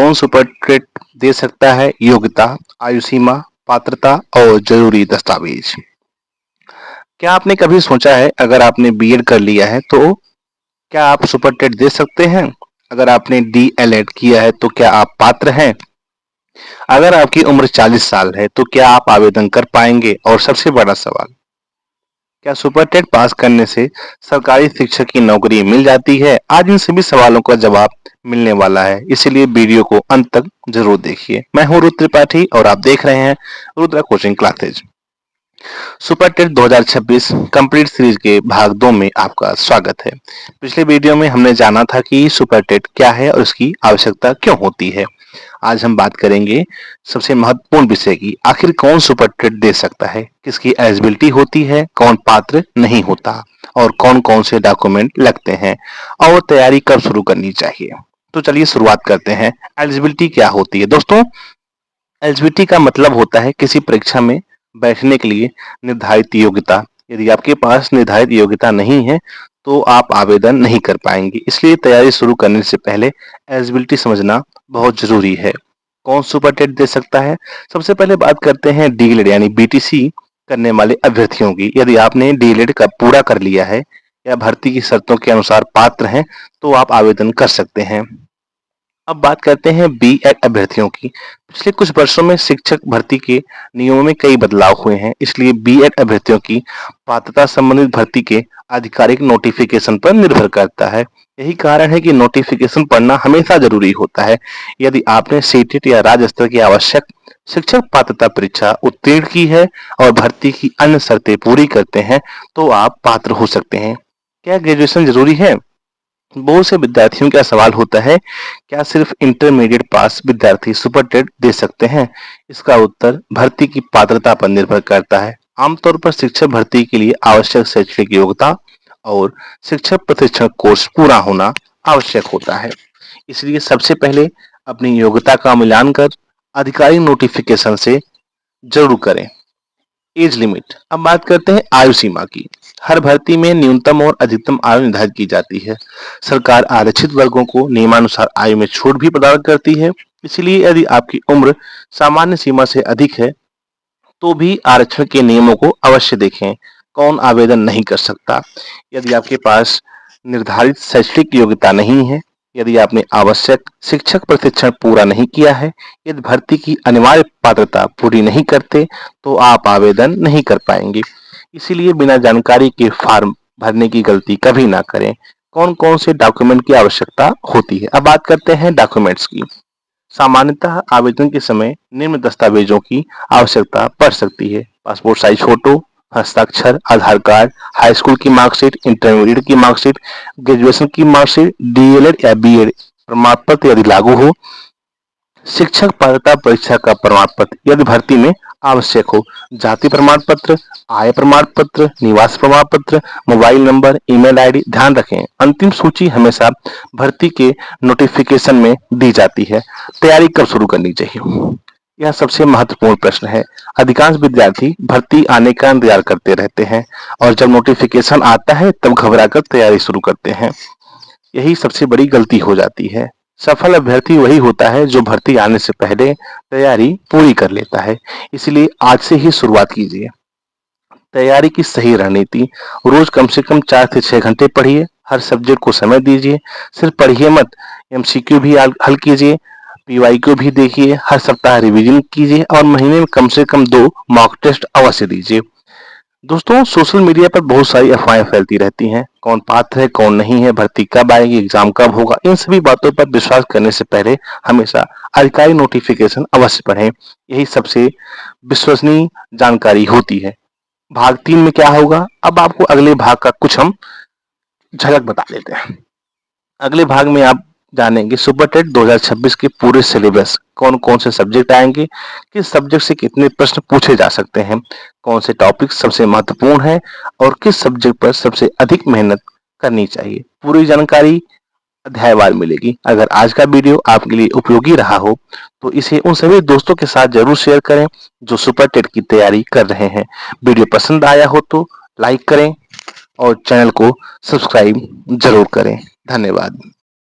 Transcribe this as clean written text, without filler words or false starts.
कौन super TET दे सकता है? योग्यता, आयु सीमा, पात्रता और जरूरी दस्तावेज। क्या आपने कभी सोचा है अगर आपने बीएड कर लिया है तो क्या आप सुपर टेट दे सकते हैं? अगर आपने डीएलएड किया है तो क्या आप पात्र हैं? अगर आपकी उम्र 40 साल है तो क्या आप आवेदन कर पाएंगे? और सबसे बड़ा सवाल, क्या सुपर टेट पास करने से सरकारी शिक्षक की नौकरी मिल जाती है? आज इन सभी सवालों का जवाब मिलने वाला है, इसीलिए वीडियो को अंत तक जरूर देखिए। मैं हूं रुद्र त्रिपाठी और आप देख रहे हैं Rudra coaching classes. Super TET 2026 complete series के भाग 2 में आपका स्वागत है। पिछले वीडियो में हमने जाना था कि सुपर टेट क्या है और उसकी आवश्यकता क्यों होती है। आज हम बात करेंगे सबसे महत्वपूर्ण विषय की, आखिर कौन सुपर टेट दे सकता है, किसकी एलिजिबिलिटी होती है, कौन पात्र नहीं होता और कौन कौन से डॉक्यूमेंट लगते हैं और तैयारी कब शुरू करनी चाहिए। तो चलिए शुरुआत करते हैं। एलिजिबिलिटी क्या होती है दोस्तों? एलिजिबिलिटी का मतलब होता है किसी परीक्षा में बैठने के लिए निर्धारित योग्यता। यदि आपके पास निर्धारित योग्यता नहीं है तो आप आवेदन नहीं कर पाएंगे, इसलिए तैयारी शुरू करने से पहले एलिजिबिलिटी समझना बहुत जरूरी है। कौन सुपर टेट दे सकता है? सबसे पहले बात करते हैं डीएलएड यानी बीटीसी करने वाले अभ्यर्थियों की। यदि आपने डीएलएड का पूरा कर लिया है या भर्ती की शर्तों के अनुसार पात्र हैं तो आप आवेदन कर सकते हैं। अब बात करते हैं बीएड अभ्यर्थियों की। पिछले कुछ वर्षों में शिक्षक भर्ती के नियमों में कई बदलाव हुए हैं, इसलिए बीएड अभ्यर्थियों की पात्रता संबंधित भर्ती के आधिकारिक नोटिफिकेशन पर निर्भर करता है। यही कारण है कि नोटिफिकेशन पढ़ना हमेशा जरूरी होता है। यदि आपने सीटेट या राज्य स्तर की आवश्यक शिक्षक पात्रता परीक्षा उत्तीर्ण की है और भर्ती की अन्य शर्तें पूरी करते हैं तो आप पात्र हो सकते हैं। क्या ग्रेजुएशन जरूरी है? बहुत से विद्यार्थियों का सवाल होता है, क्या सिर्फ इंटरमीडिएट पास विद्यार्थी सुपर टेट दे सकते हैं? इसका उत्तर भर्ती की पात्रता पर निर्भर करता है। आमतौर पर शिक्षक भर्ती के लिए आवश्यक शैक्षणिक योग्यता और शिक्षक प्रशिक्षण कोर्स पूरा होना आवश्यक होता है। इसलिए सबसे पहले अपनी योग्यता का मिलान कर आधिकारिक नोटिफिकेशन से जरूर करें। Age limit. अब बात करते हैं आयु सीमा की। हर भर्ती में न्यूनतम और अधिकतम आयु निर्धारित की जाती है। सरकार आरक्षित वर्गों को नियमानुसार आयु में छूट भी प्रदान करती है। इसलिए यदि आपकी उम्र सामान्य सीमा से अधिक है तो भी आरक्षण के नियमों को अवश्य देखें। कौन आवेदन नहीं कर सकता? यदि आपके पास निर्धारित शैक्षणिक योग्यता नहीं है, यदि आपने आवश्यक शिक्षक प्रशिक्षण पूरा नहीं किया है, यदि भर्ती की अनिवार्य पात्रता पूरी नहीं करते तो आप आवेदन नहीं कर पाएंगे। इसीलिए बिना जानकारी के फॉर्म भरने की गलती कभी ना करें। कौन कौन से डॉक्यूमेंट की आवश्यकता होती है? अब बात करते हैं डॉक्यूमेंट्स की। सामान्यतः आवेदन के समय निम्न दस्तावेजों की आवश्यकता पड़ सकती है: पासपोर्ट साइज फोटो, हस्ताक्षर, आधार कार्ड, हाई स्कूल की मार्कशीट, इंटरमीडिएट की मार्कशीट, ग्रेजुएशन की मार्कशीट, डीएलएड या बीएड प्रमाण पत्र यदि लागू हो, शिक्षक पात्रता परीक्षा का प्रमाण पत्र यदि भर्ती में आवश्यक हो, जाति प्रमाण पत्र, आय प्रमाण पत्र, निवास प्रमाण पत्र, मोबाइल नंबर, ईमेल आईडी। ध्यान रखें, अंतिम सूची हमेशा भर्ती के नोटिफिकेशन में दी जाती है। तैयारी कब शुरू करनी चाहिए? यह सबसे महत्वपूर्ण प्रश्न है। अधिकांश विद्यार्थी भर्ती आने का इंतजार करते रहते हैं और जब नोटिफिकेशन आता है तब घबराकर तैयारी शुरू करते हैं। यही सबसे बड़ी गलती हो जाती है। सफल अभ्यर्थी वही होता है जो भर्ती आने से पहले तैयारी पूरी कर लेता है। इसलिए आज से ही शुरुआत कीजिए। तैयारी की सही रणनीति: रोज कम से कम 4 से 6 घंटे पढ़िए, हर सब्जेक्ट को समय दीजिए। सिर्फ पढ़िए मत, एमसीक्यू भी हल कीजिए, पीवाईक्यू भी देखिए, हर सप्ताह रिवीजन कीजिए और महीने में कम से कम 2 मॉक टेस्ट अवश्य दीजिए। दोस्तों, सोशल मीडिया पर बहुत सारी अफवाहें फैलती रहती हैं। कौन पात्र है, कौन नहीं है, भर्ती कब आएगी, एग्जाम कब होगा, इन सभी बातों पर विश्वास करने से पहले हमेशा आधिकारिक नोटिफिकेशन अवश्य पढ़ें। यही सबसे विश्वसनीय जानकारी होती है। भाग 3 में क्या होगा? अब आपको अगले भाग का कुछ हम झलक बता देते हैं। अगले भाग में आप जानेंगे सुपर टेट 2026 के पूरे सिलेबस, कौन कौन से सब्जेक्ट आएंगे, किस सब्जेक्ट से कितने प्रश्न पूछे जा सकते हैं, कौन से टॉपिक सबसे महत्वपूर्ण है और किस सब्जेक्ट पर सबसे अधिक मेहनत करनी चाहिए। पूरी जानकारी अध्यायवार मिलेगी। अगर आज का वीडियो आपके लिए उपयोगी रहा हो तो इसे उन सभी दोस्तों के साथ जरूर शेयर करें जो सुपर टेट की तैयारी कर रहे हैं। वीडियो पसंद आया हो तो लाइक करें और चैनल को सब्सक्राइब जरूर करें। धन्यवाद।